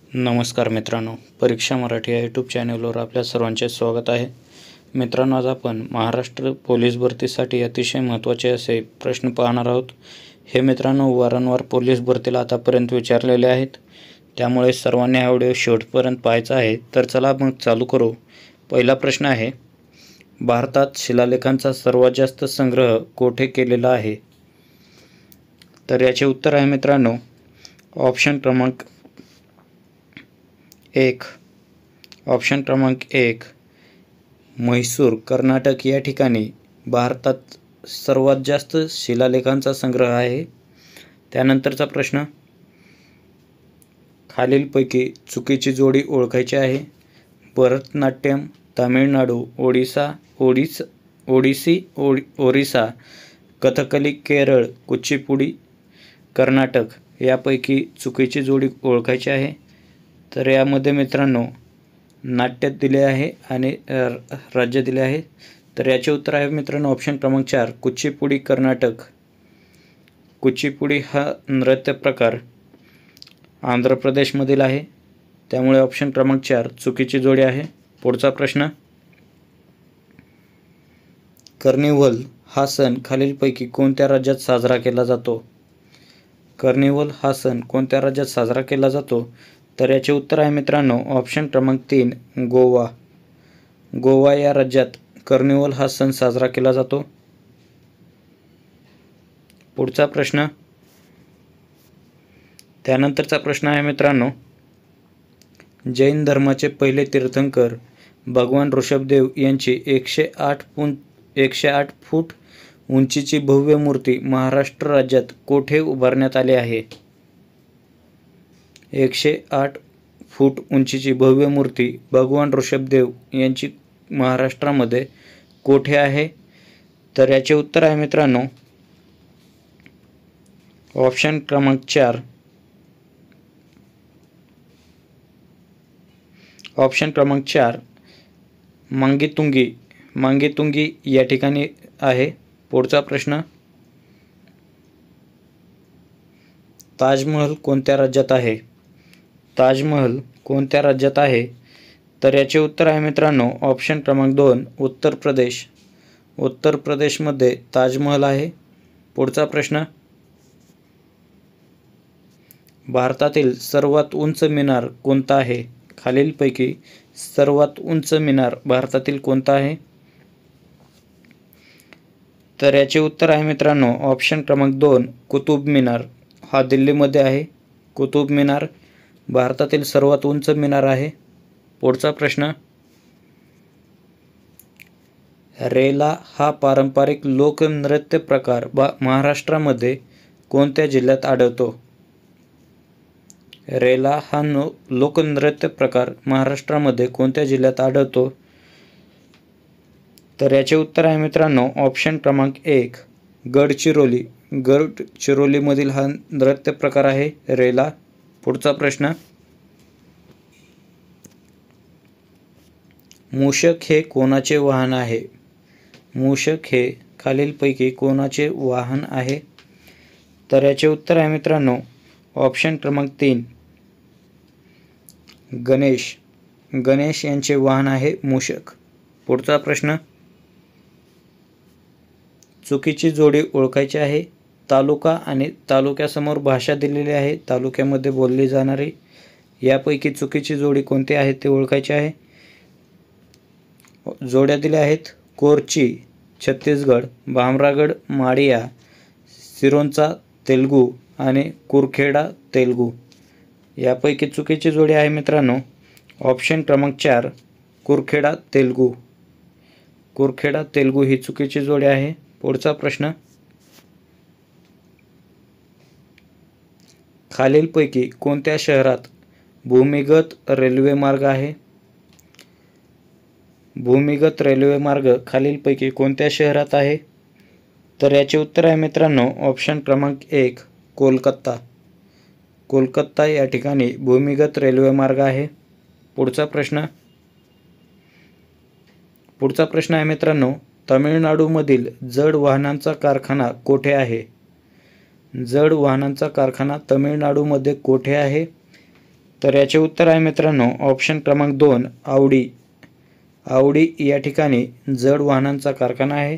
नमस्कार मित्रांनो, परीक्षा मराठी या यूट्यूब चॅनलवर आपल्या सर्वांचे स्वागत आहे. मित्रांनो, आज आपण महाराष्ट्र पोलीस भरतीसाठी अतिशय महत्त्वाचे असे प्रश्न पाहणार आहोत. हे मित्रांनो वारंवार पोलीस भरतीला आतापर्यंत विचारलेले आहेत, त्यामुळे सर्वांनी हा व्हिडिओ शेवटपर्यंत पाहायचा आहे. तर चला मग चालू करू. पहिला प्रश्न आहे, भारतात शिलालेखांचा सर्वात जास्त संग्रह कोठे केलेला आहे? तर याचे उत्तर आहे मित्रांनो ऑप्शन क्रमांक 1 म्हैसूर, कर्नाटक या ठिकाणी भारतात सर्वात जास्त शिलालेखांचा संग्रह आहे. त्यानंतरचा प्रश्न, खालीलपैकी चुकीची जोडी ओळखायची आहे. भरतनाट्यम, तामिळनाडू, ओरिसा, कथकली केरळ, कुचिपुडी कर्नाटक यापैकी चुकीची जोडी ओळखायची आहे. तर यामध्ये मित्रांनो नाट्य दिले आहे आणि राज्य दिले आहे. तर याचे उत्तर आहे मित्रांनो ऑप्शन क्रमांक 4 कुचिपुडी कर्नाटक. कुचिपुडी हा नृत्य प्रकार आंध्र प्रदेशमधील आहे, त्यामुळे ऑप्शन क्रमांक 4 चुकीची जोडी आहे. पुढचा प्रश्न, कार्निव्हल हा सण खालीलपैकी कोणत्या राज्यात साजरा केला जातो? कार्निव्हल हा सण कोणत्या राज्यात साजरा केला जातो? तर याचे उत्तर आहे मित्रांनो ऑप्शन क्रमांक 3 गोवा. गोवा या राज्यात कार्निव्हल हा सण साजरा केला जातो. पुढचा प्रश्न, त्यानंतरचा प्रश्न आहे मित्रांनो, जैन धर्माचे पहिले तीर्थंकर भगवान ऋषभदेव यांची 108 फूट उंचीची भव्य मूर्ती महाराष्ट्र राज्यात कोठे उभारण्यात आली आहे? 108 फूट उंचीची भव्य मूर्ती भगवान ऋषभदेव यांची महाराष्ट्रामध्ये कोठे आहे? तर याचे उत्तर आहे मित्रांनो ऑप्शन क्रमांक 4 मांगीतुंगी या ठिकाणी आहे. पुढचा प्रश्न, ताजमहल कोणत्या राज्यात आहे? ताजमहल कोणत्या राज्यात आहे? तर याचे उत्तर आहे मित्रांनो ऑप्शन क्रमांक 2 उत्तर प्रदेश. उत्तर प्रदेशमध्ये ताजमहल आहे. पुढचा प्रश्न, भारतातील सर्वात उंच मिनार कोणता आहे? खालीलपैकी सर्वात उंच मिनार भारतातील कोणता आहे? तर याचे उत्तर आहे मित्रांनो ऑप्शन क्रमांक 2 कुतुब मिनार. हा दिल्लीमध्ये आहे. कुतुब मिनार भारतातील सर्वात उंच मिनार आहे. पुढचा प्रश्न, रेला हा पारंपरिक लोकनृत्य प्रकार महाराष्ट्रामध्ये कोणत्या जिल्ह्यात आढळतो? रेला हा लोकनृत्य प्रकार महाराष्ट्रामध्ये कोणत्या जिल्ह्यात आढळतो? तर याचे उत्तर आहे मित्रांनो ऑप्शन क्रमांक 1 गडचिरोली. गडचिरोलीमधील हा नृत्य प्रकार आहे रेला. पुढचा प्रश्न, मूषक हे कोणाचे वाहन आहे? मूषक हे खालीलपैकी कोणाचे वाहन आहे? तर याचे उत्तर आहे मित्रांनो ऑप्शन क्रमांक 3 गणेश यांचे वाहन आहे मूषक. पुढचा प्रश्न, चुकीची जोडी ओळखायची आहे. तालुका आणि तालुक्यासमोर भाषा दिलेली आहे, तालुक्यामध्ये बोलली जाणारी. यापैकी चुकीची जोडी कोणती आहे ते ओळखायचे आहे. जोड्या दिल्या आहेत कोरची छत्तीसगड, भामरागड माडिया, सिरोंचा तेलुगू आणि कुरखेडा तेलुगू. यापैकी चुकीची जोडी आहे मित्रांनो ऑप्शन क्रमांक 4 कुरखेडा तेलुगू. कुरखेडा तेलुगू ही चुकीची जोडी आहे. पुढचा प्रश्न, खालीलपैकी कोणत्या शहरात भूमिगत रेल्वे मार्ग आहे? भूमिगत रेल्वे मार्ग खालीलपैकी कोणत्या शहरात आहे? तर याचे उत्तर आहे मित्रांनो ऑप्शन क्रमांक 1 कोलकाता. कोलकाता या ठिकाणी भूमिगत रेल्वे मार्ग आहे. पुढचा प्रश्न आहे मित्रांनो, तामिळनाडूमधील जड वाहनांचा कारखाना कोठे आहे? जड वाहनांचा कारखाना तमिळनाडूमध्ये कोठे आहे? तर याचे उत्तर आहे मित्रांनो ऑप्शन क्रमांक 2 आवडी. आवडी या ठिकाणी जड वाहनांचा कारखाना आहे